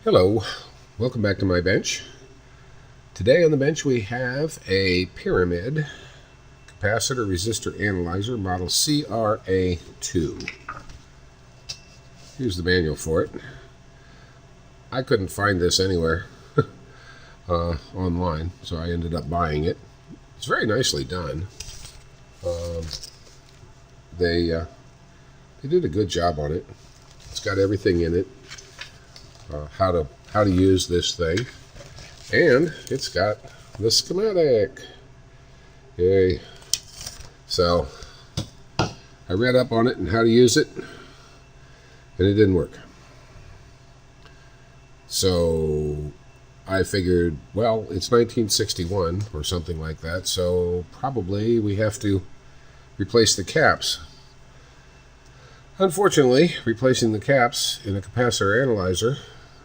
Hello, welcome back to my bench. Today on the bench we have a Pyramid Capacitor Resistor Analyzer model CRA2. Here's the manual for it. I couldn't find this anywhere online, so I ended up buying it. It's very nicely done. They did a good job on it. It's got everything in it. How to use this thing, and it's got the schematic. Yay! So I read up on it and how to use it, and it didn't work. So I figured, well, it's 1961 or something like that, so probably we have to replace the caps. Unfortunately, replacing the caps in a capacitor analyzer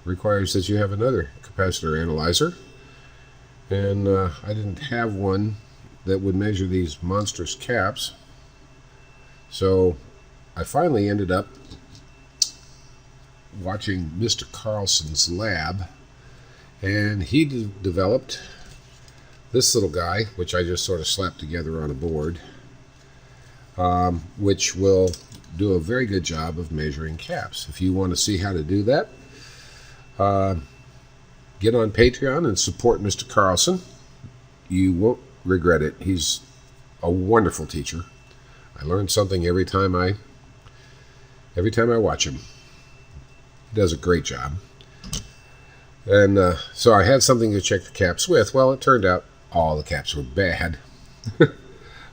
requires that you have another capacitor analyzer, and I didn't have one that would measure these monstrous caps, so I finally ended up watching Mr. Carlson's lab, and he developed this little guy, which I just sort of slapped together on a board, which will do a very good job of measuring caps. If you want to see how to do that, get on Patreon and support Mr. Carlson. You won't regret it. He's a wonderful teacher. I learn something every time I watch him. He does a great job. And so I had something to check the caps with. Well, it turned out all the caps were bad,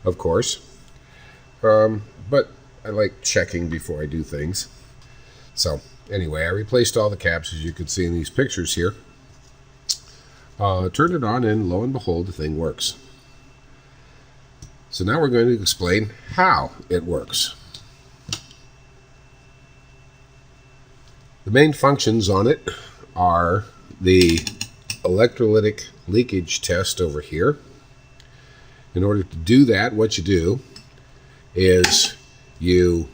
of course. But I like checking before I do things. So anyway, I replaced all the caps, as you can see in these pictures here. Turned it on, and lo and behold, the thing works. So now we're going to explain how it works. The main functions on it are the electrolytic leakage test over here. In order to do that, what you do is you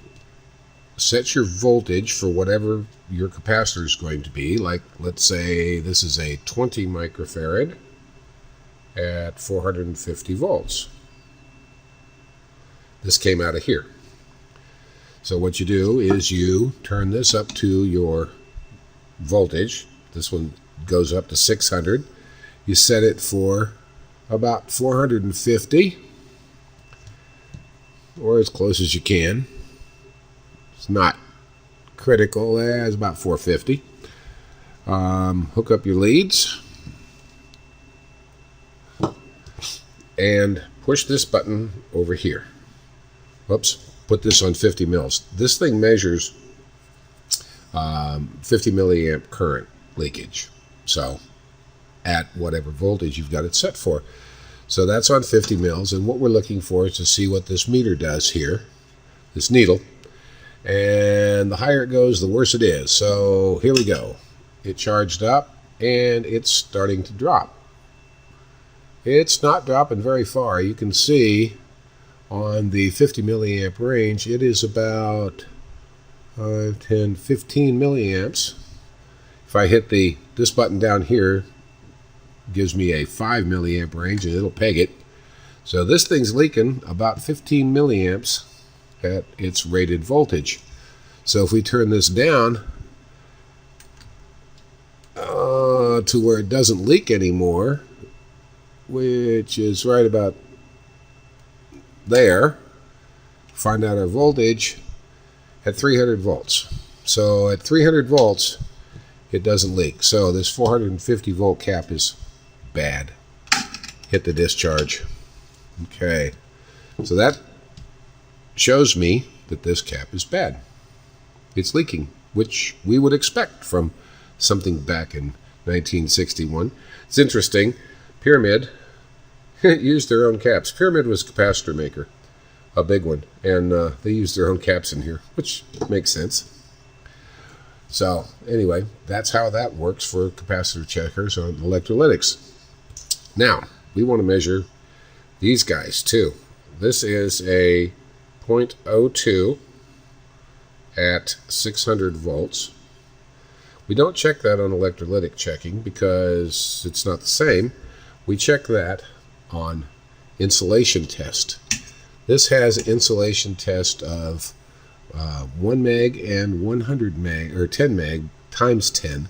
set your voltage for whatever your capacitor is going to be. Like, let's say this is a 20 microfarad at 450 volts. This came out of here. So what you do is you turn this up to your voltage. This one goes up to 600. You set it for about 450, or as close as you can. It's not critical. It's about 450. Hook up your leads and push this button over here. Whoops, put this on 50 mils. This thing measures 50 milliamp current leakage. So at whatever voltage you've got it set for. So that's on 50 mils, and what we're looking for is to see what this meter does here, this needle. And the higher it goes, the worse it is. So here we go. It charged up, and it's starting to drop. It's not dropping very far. You can see on the 50 milliamp range, it is about 10, 15 milliamps. If I hit this button down here, it gives me a 5 milliamp range, and it'll peg it. So this thing's leaking about 15 milliamps at its rated voltage. So if we turn this down to where it doesn't leak anymore, which is right about there, find out our voltage at 300 volts. So at 300 volts, it doesn't leak. So this 450 volt cap is bad. Hit the discharge. Okay, so that shows me that this cap is bad. It's leaking, which we would expect from something back in 1961. It's interesting. Pyramid used their own caps. Pyramid was a capacitor maker, a big one, and they used their own caps in here, which makes sense. So anyway, that's how that works for capacitor checkers on electrolytics. Now, we want to measure these guys too. This is a 0.02 at 600 volts. We don't check that on electrolytic checking because it's not the same. We check that on insulation test. This has insulation test of 1 meg and 100 meg, or 10 meg times 10.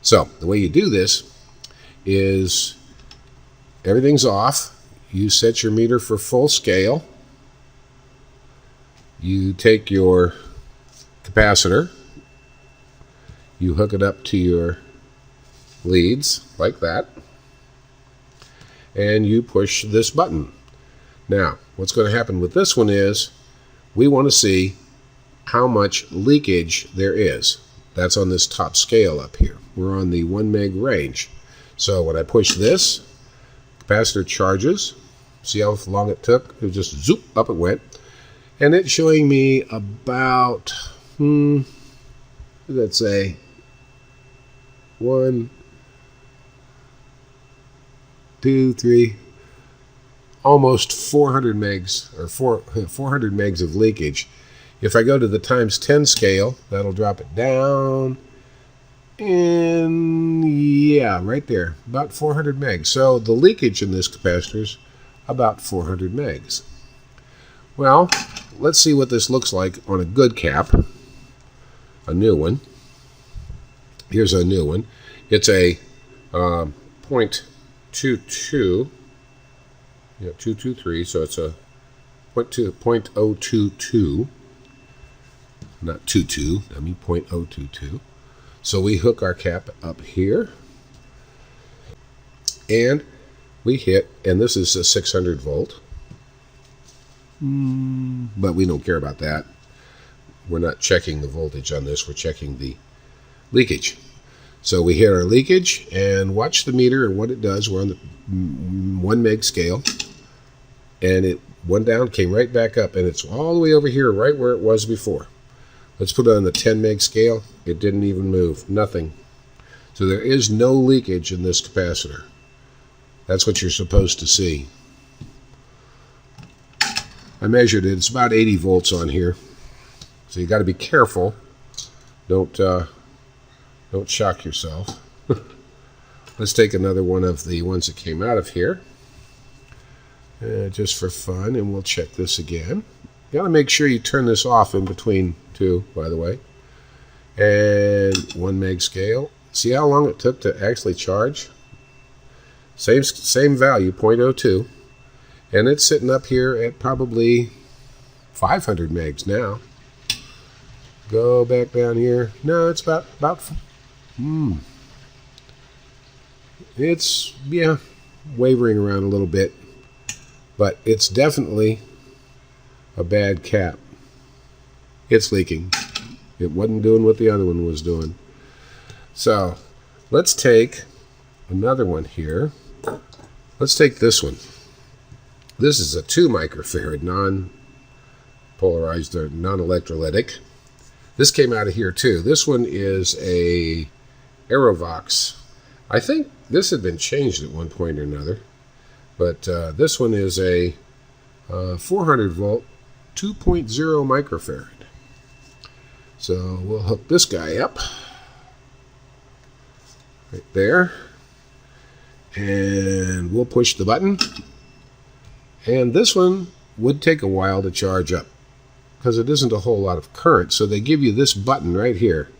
So the way you do this is everything's off. You set your meter for full scale. You take your capacitor, you hook it up to your leads like that, and you push this button. Now, what's going to happen with this one is we want to see how much leakage there is. That's on this top scale up here. We're on the 1 meg range. So when I push this, capacitor charges. See how long it took? It just zoop, up it went. And it's showing me about, let's say, 1, 2, 3, almost 400 megs, or 400 megs of leakage. If I go to the times 10 scale, that'll drop it down, and yeah, right there, about 400 megs. So the leakage in this capacitor is about 400 megs. Well, let's see what this looks like on a good cap, a new one. Here's a new one. It's a 0.22, yeah, 223, so it's a 0.022, not 22, I mean 0.022. So we hook our cap up here, and we hit, and this is a 600 volt, but we don't care about that. We're not checking the voltage on this, we're checking the leakage. So we hit our leakage, and watch the meter and what it does. We're on the 1 meg scale, and it went down, came right back up, and it's all the way over here, right where it was before. Let's put it on the 10 meg scale. It didn't even move, nothing. So there is no leakage in this capacitor. That's what you're supposed to see. I measured it. It's about 80 volts on here. So you got to be careful. Don't shock yourself. Let's take another one of the ones that came out of here, just for fun, and we'll check this again. You got to make sure you turn this off in between two, by the way. And 1 meg scale. See how long it took to actually charge? Same value, 0.02. And it's sitting up here at probably 500 megs now. Go back down here. No, it's about it's, yeah, wavering around a little bit, but it's definitely a bad cap. It's leaking. It wasn't doing what the other one was doing. So let's take another one here. Let's take this one. This is a 2 microfarad non-polarized or non-electrolytic. This came out of here too. This one is a Aerovox. I think this had been changed at one point or another, but this one is a 400 volt 2.0 microfarad. So we'll hook this guy up right there, and we'll push the button, and this one would take a while to charge up because it isn't a whole lot of current, so they give you this button right here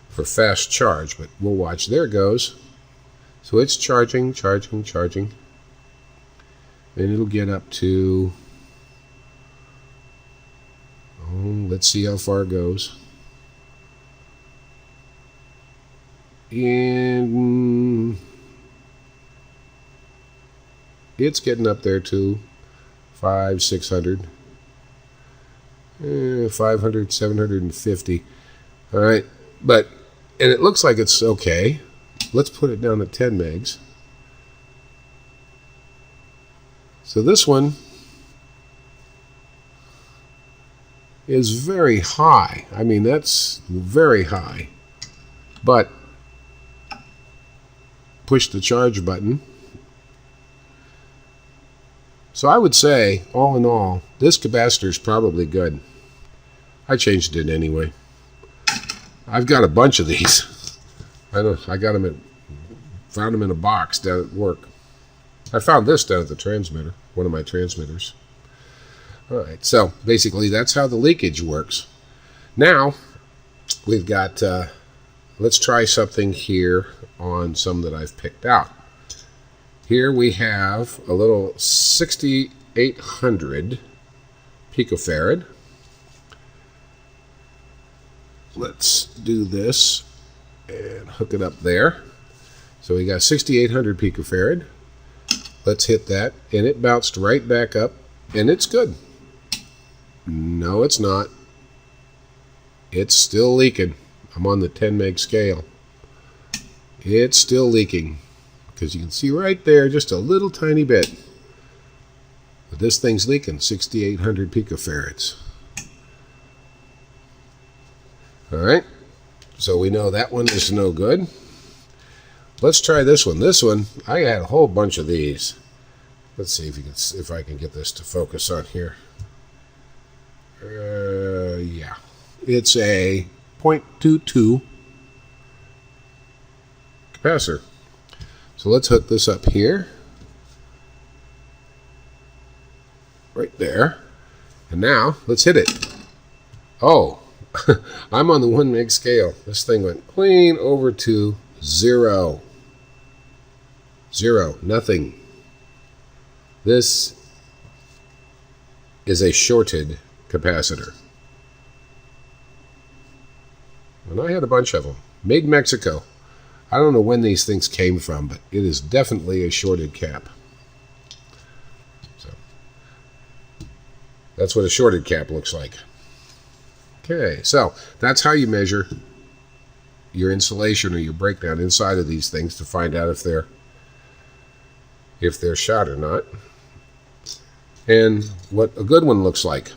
for fast charge, but we'll watch. There it goes. So it's charging, and it'll get up to, let's see how far it goes. And it's getting up there to 500, 600, 500, 750. All right, and it looks like it's okay. Let's put it down to 10 megs. So this one is very high. I mean, that's very high. But push the charge button. So I would say, all in all, this capacitor is probably good. I changed it anyway. I've got a bunch of these. I know. I got them found them in a box down at work. I found this down at the transmitter, one of my transmitters. All right, so basically that's how the leakage works. Now we've got, let's try something here on some that I've picked out. Here we have a little 6800 picofarad. Let's do this and hook it up there. So we got 6800 picofarad. Let's hit that, and it bounced right back up, and it's good. No, it's not. It's still leaking. I'm on the 10 meg scale. It's still leaking, because you can see right there just a little tiny bit. But this thing's leaking 6,800 picofarads. All right, so we know that one is no good. Let's try this one. This one, I had a whole bunch of these. Let's see if I can get this to focus on here. Yeah, it's a 0.22 capacitor. So let's hook this up here, right there, and now let's hit it. Oh, I'm on the 1 meg scale. This thing went clean over to 0. 0, nothing. This is a shorted capacitor. And I had a bunch of them. Made in Mexico. I don't know when these things came from, but it is definitely a shorted cap. So that's what a shorted cap looks like. Okay, so that's how you measure your insulation or your breakdown inside of these things to find out if they're shot or not, and what a good one looks like.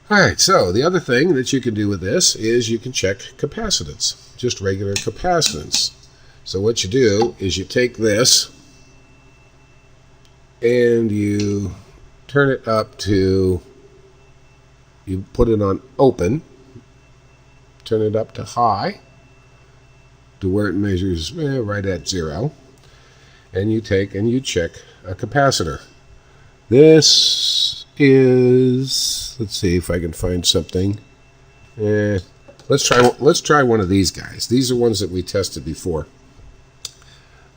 All right, so the other thing that you can do with this is you can check capacitance, just regular capacitance. So what you do is you take this and you turn it up to, you put it on open, turn it up to high to where it measures right at 0. And you take and you check a capacitor. This is, let's see if I can find something. Let's try one of these guys. These are ones that we tested before.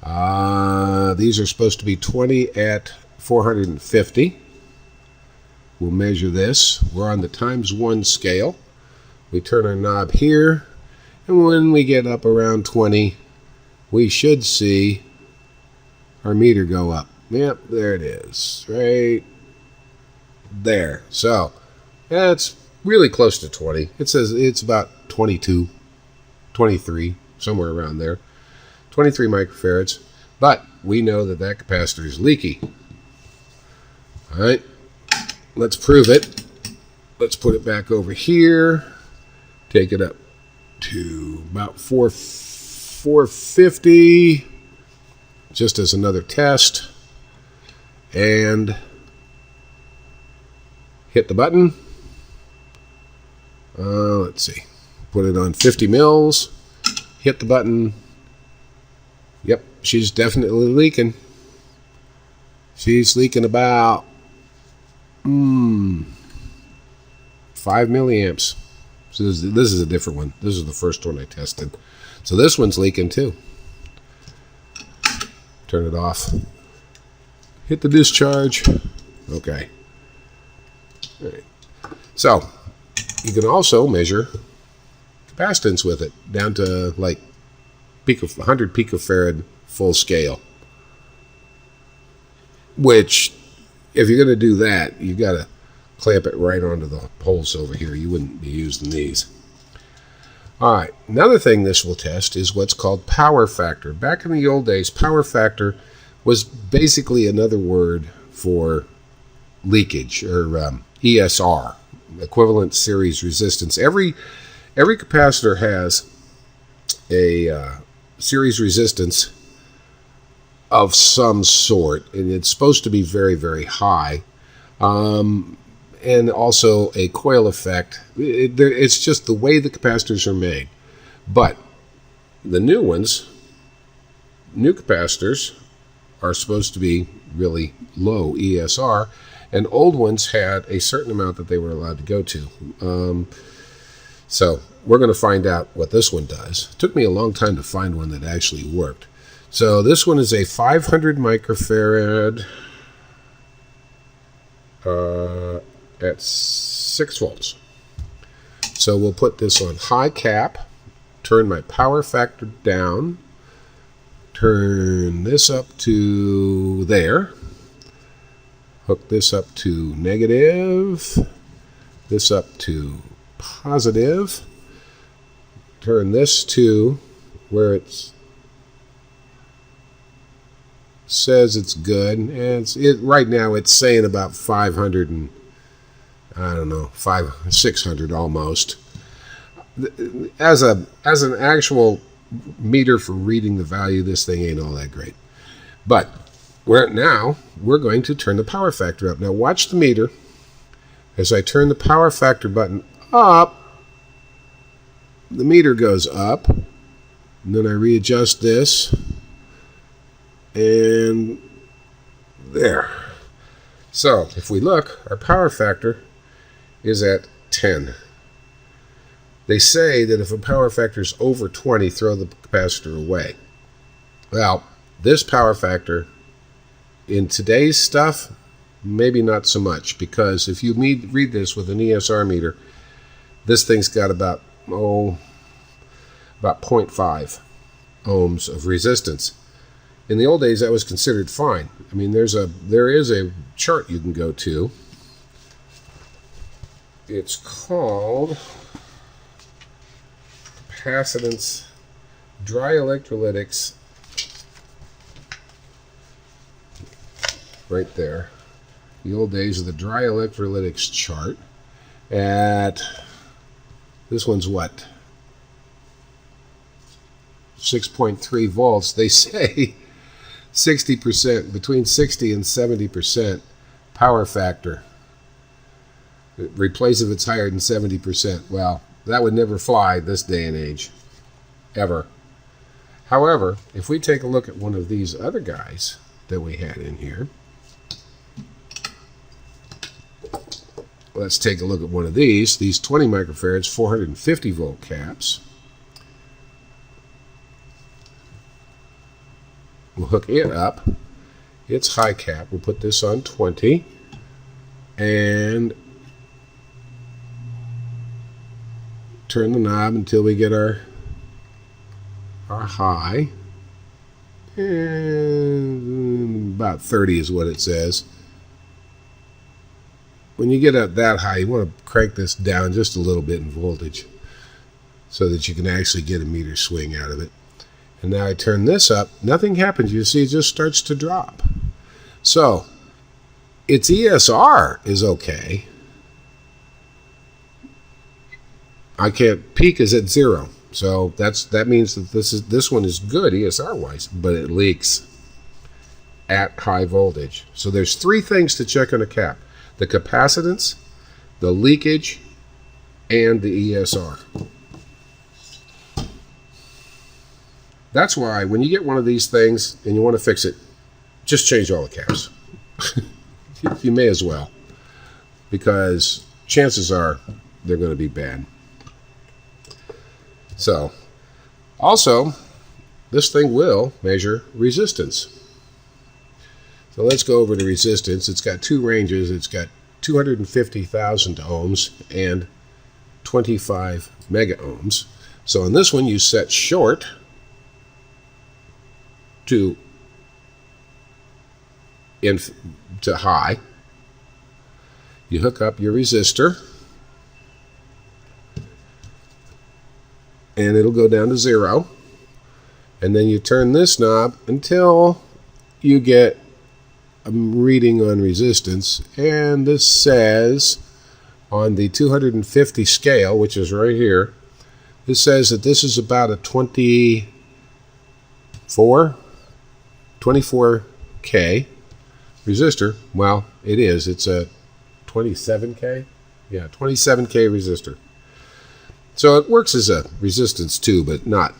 These are supposed to be 20 at 450. We'll measure this. We're on the ×1 scale. We turn our knob here, and when we get up around 20, we should see our meter go up. Yep, there it is, right there. So that's really close to 20. It says it's about 22, 23, somewhere around there. 23 microfarads, but we know that that capacitor is leaky. All right, let's prove it. Let's put it back over here. Take it up to about 450. Just as another test, and hit the button. Let's see, put it on 50 mils, hit the button. Yep, she's definitely leaking. She's leaking about 5 milliamps. So this is a different one. This is the first one I tested. So this one's leaking too. Turn it off. Hit the discharge. Okay. All right. So you can also measure capacitance with it down to like 100 picofarad full scale. Which, if you're going to do that, you've got to clamp it right onto the poles over here. You wouldn't be using these. All right, another thing this will test is what's called power factor. Back in the old days, power factor was basically another word for leakage, or ESR, equivalent series resistance. Every capacitor has a series resistance of some sort, and it's supposed to be very, very high. And also a coil effect. It's just the way the capacitors are made. But the new ones, new capacitors, are supposed to be really low ESR, and old ones had a certain amount that they were allowed to go to. So we're going to find out what this one does. It took me a long time to find one that actually worked. So this one is a 500 microfarad at 6 volts. So we'll put this on high cap, turn my power factor down, turn this up to there, hook this up to negative, this up to positive, turn this to where it says it's good, and right now it's saying about 500 and I don't know, 600 almost. As an actual meter for reading the value, this thing ain't all that great. But now we're going to turn the power factor up. Now watch the meter. As I turn the power factor button up, the meter goes up, and then I readjust this, and there. So if we look, our power factor is at 10. They say that if a power factor is over 20, throw the capacitor away. Well, this power factor in today's stuff, maybe not so much, because if you read this with an ESR meter, this thing's got about 0.5 ohms of resistance. In the old days, that was considered fine. I mean, there is a chart you can go to. It's called Capacitance Dry Electrolytics. Right there. The old days of the dry electrolytics chart. At this one's what? 6.3 volts. They say 60%, between 60 and 70% power factor. Replace if it's higher than 70%. Well, that would never fly this day and age. Ever. However, if we take a look at one of these other guys that we had in here, let's take a look at one of these 20 microfarads, 450 volt caps. We'll hook it up. It's high cap. We'll put this on 20 and turn the knob until we get our high. And about 30 is what it says. When you get up that high, you want to crank this down just a little bit in voltage so that you can actually get a meter swing out of it. And now I turn this up, nothing happens. You see, it just starts to drop. So its ESR is okay. I can't, peak is at 0. So that means that this one is good ESR wise, but it leaks at high voltage. So there's 3 things to check on a cap: the capacitance, the leakage, and the ESR. That's why when you get one of these things and you want to fix it, just change all the caps. You may as well, because chances are they're going to be bad. So, also, this thing will measure resistance. So let's go over to resistance. It's got 2 ranges. It's got 250,000 ohms and 25 mega ohms. So on this one, you set short to high. You hook up your resistor, and it'll go down to 0. And then you turn this knob until you get a reading on resistance. And this says on the 250 scale, which is right here, this says that this is about a 24K resistor. Well, it is. It's a 27K? Yeah, 27K resistor. So it works as a resistance too, but not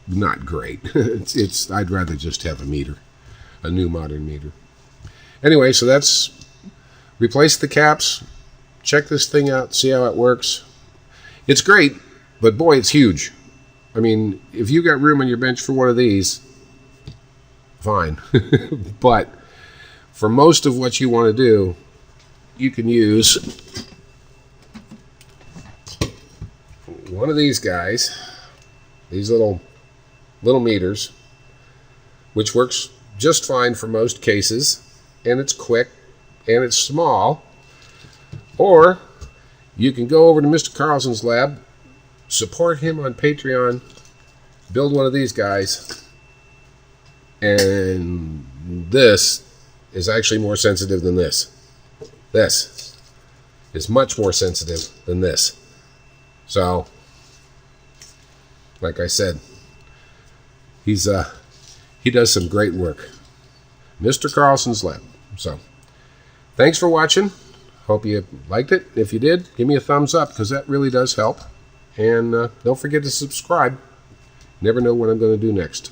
not great. It's I'd rather just have a meter, a new modern meter. Anyway, so that's replace the caps, check this thing out, see how it works. It's great, but boy, it's huge. I mean, if you got room on your bench for one of these, fine. But for most of what you want to do, you can use one of these guys, these little meters, which works just fine for most cases, and it's quick and it's small. Or you can go over to Mr. Carlson's lab, support him on Patreon, build one of these guys, and this is actually more sensitive than this. This is much more sensitive than this. So, like I said, he does some great work. Mr. Carlson's lab. So, thanks for watching. Hope you liked it. If you did, give me a thumbs up, because that really does help. And don't forget to subscribe. Never know what I'm going to do next.